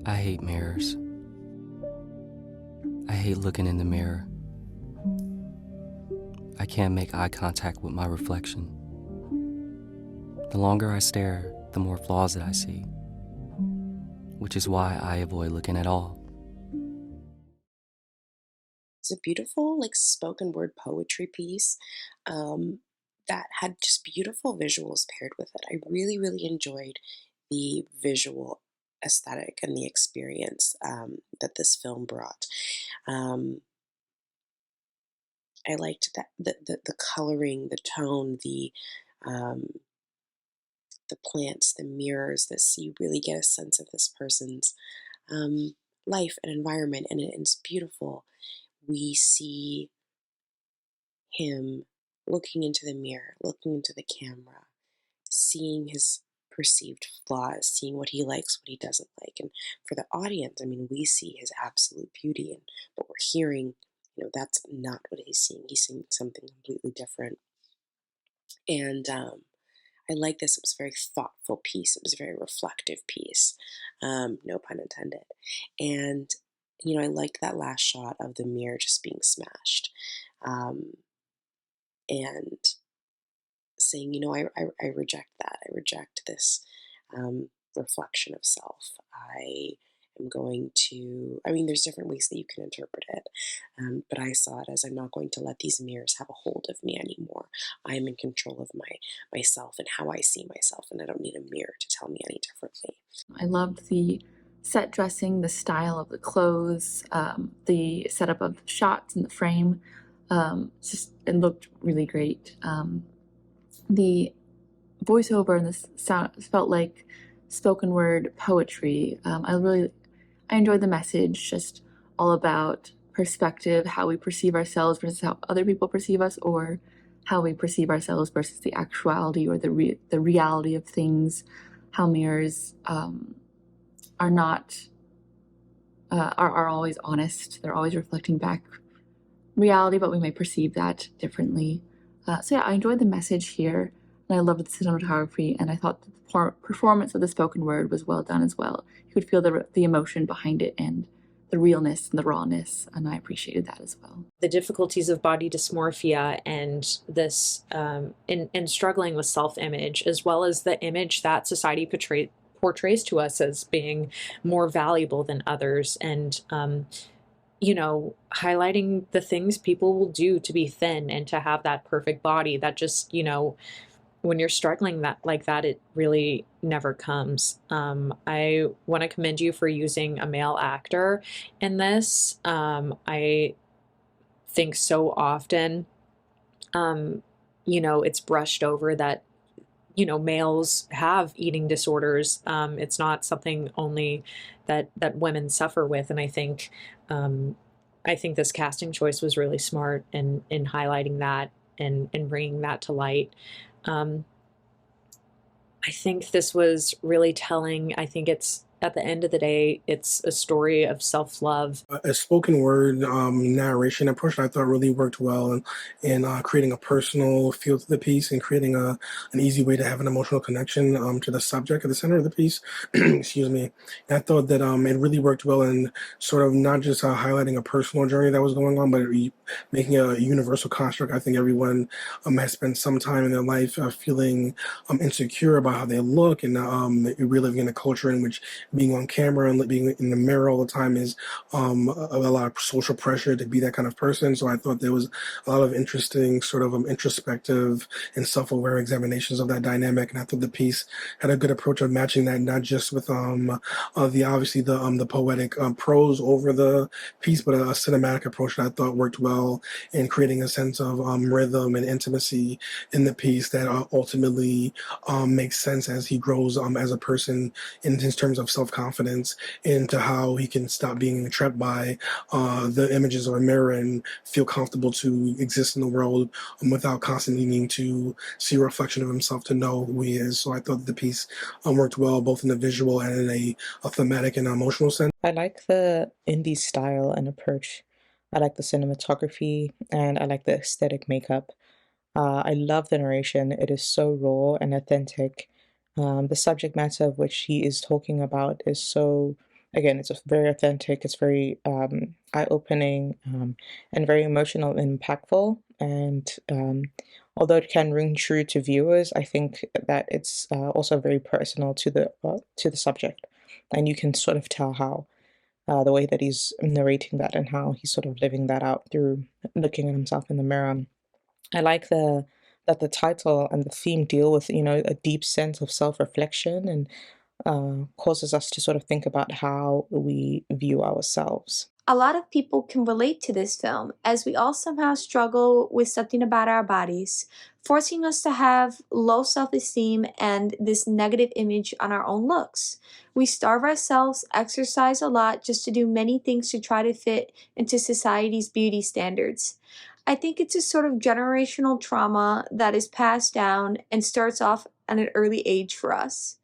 I hate mirrors. I hate looking in the mirror. I can't make eye contact with my reflection. The longer I stare, the more flaws that I see, which is why I avoid looking at all. It's a beautiful, like, spoken word poetry piece, um, that had just beautiful visuals paired with it. I really, really enjoyed the visual aesthetic and the experience, that this film brought. Um, I liked that the coloring, the tone, um, the plants, the mirrors, this you really get a sense of this person's, um, life and environment, and it's beautiful. We see him looking into the mirror, looking into the camera, seeing his perceived flaws, seeing what he likes, what he doesn't like. And for the audience, I mean, we see his absolute beauty, and but we're hearing, that's not what he's seeing. He's seeing something completely different. And I like this. It was a very thoughtful piece. It was a very reflective piece. No pun intended. And I liked that last shot of the mirror just being smashed. Um, and saying, I reject that. I reject this reflection of self. I am going to, I mean, there's different ways that you can interpret it, but I saw it as I'm not going to let these mirrors have a hold of me anymore. I am in control of myself and how I see myself, and I don't need a mirror to tell me any differently. I loved the set dressing, the style of the clothes, the setup of shots in the frame. It looked really great. The voiceover and the sound felt like spoken word poetry. I enjoyed the message, just all about perspective, how we perceive ourselves versus how other people perceive us, or how we perceive ourselves versus the actuality or the reality of things. How mirrors are not are always honest. They're always reflecting back reality, but we may perceive that differently. So yeah, I enjoyed the message here, and I loved the cinematography, and I thought the performance of the spoken word was well done as well. You could feel the emotion behind it and the realness and the rawness, and I appreciated that as well. The difficulties of body dysmorphia and this in struggling with self-image, as well as the image that society portrays to us as being more valuable than others, and highlighting the things people will do to be thin and to have that perfect body that just, when you're struggling that like that, it really never comes. I want to commend you for using a male actor in this. I think so often, it's brushed over that, males have eating disorders. It's not something only that women suffer with. And I think this casting choice was really smart in highlighting that and bringing that to light. Um, I think this was really telling. I think it's at the end of the day, it's a story of self-love. A spoken word narration approach I thought really worked well in creating a personal feel to the piece and creating an easy way to have an emotional connection to the subject at the center of the piece. Excuse me. And I thought that it really worked well in sort of not just highlighting a personal journey that was going on, but making a universal construct. I think everyone has spent some time in their life feeling insecure about how they look and reliving in a culture in which being on camera and being in the mirror all the time is a lot of social pressure to be that kind of person. So I thought there was a lot of interesting sort of introspective and self-aware examinations of that dynamic. And I thought the piece had a good approach of matching that, not just with the poetic prose over the piece, but a cinematic approach that I thought worked well in creating a sense of rhythm and intimacy in the piece that ultimately makes sense as he grows as a person in his terms of self-confidence, into how he can stop being trapped by the images of a mirror and feel comfortable to exist in the world without constantly needing to see a reflection of himself to know who he is. So I thought the piece worked well both in the visual and in a thematic and emotional sense. I like the indie style and approach. I like the cinematography and I like the aesthetic makeup. I love the narration. It is so raw and authentic. The subject matter of which he is talking about is so Again, it's very authentic, it's very eye-opening, and very emotional and impactful. And although it can ring true to viewers, I think that it's also very personal to the subject, and you can sort of tell how the way that he's narrating that and how he's sort of living that out through looking at himself in the mirror. I like that the title and the theme deal with, a deep sense of self-reflection and causes us to sort of think about how we view ourselves. A lot of people can relate to this film as we all somehow struggle with something about our bodies, forcing us to have low self esteem and this negative image on our own looks. We starve ourselves, exercise a lot just to do many things to try to fit into society's beauty standards. I think it's a sort of generational trauma that is passed down and starts off at an early age for us.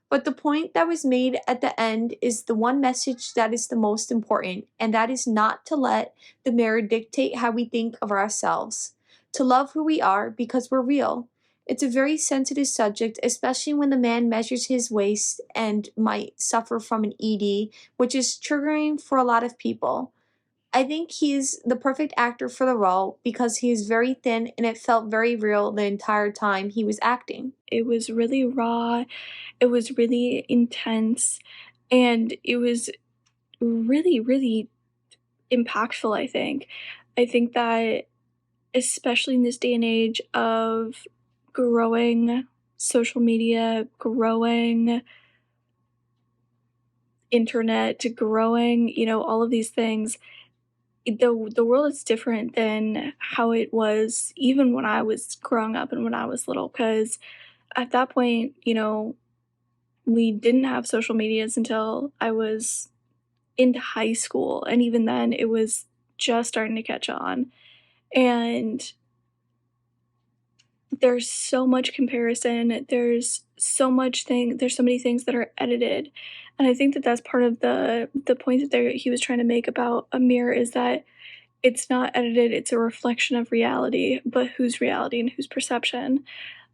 But the point that was made at the end is the one message that is the most important, and that is not to let the mirror dictate how we think of ourselves. To love who we are because we're real. It's a very sensitive subject, especially when the man measures his waist and might suffer from an ED, which is triggering for a lot of people. I think he's the perfect actor for the role because he is very thin and it felt very real the entire time he was acting. It was really raw, it was really intense, and it was really, really impactful, I think. I think that, especially in this day and age of growing social media, growing internet, growing, all of these things, the world is different than how it was even when I was growing up and when I was little. Because at that point, we didn't have social medias until I was into high school, and even then, it was just starting to catch on. And there's so much comparison. There's so many things that are edited, and I think that that's part of the point that he was trying to make about a mirror is that it's not edited. It's a reflection of reality, but whose reality and whose perception.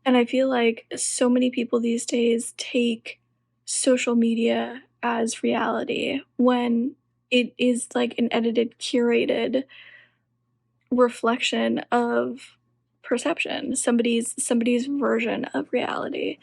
And I feel like so many people these days take social media as reality when it is like an edited, curated reflection of perception, somebody's version of reality.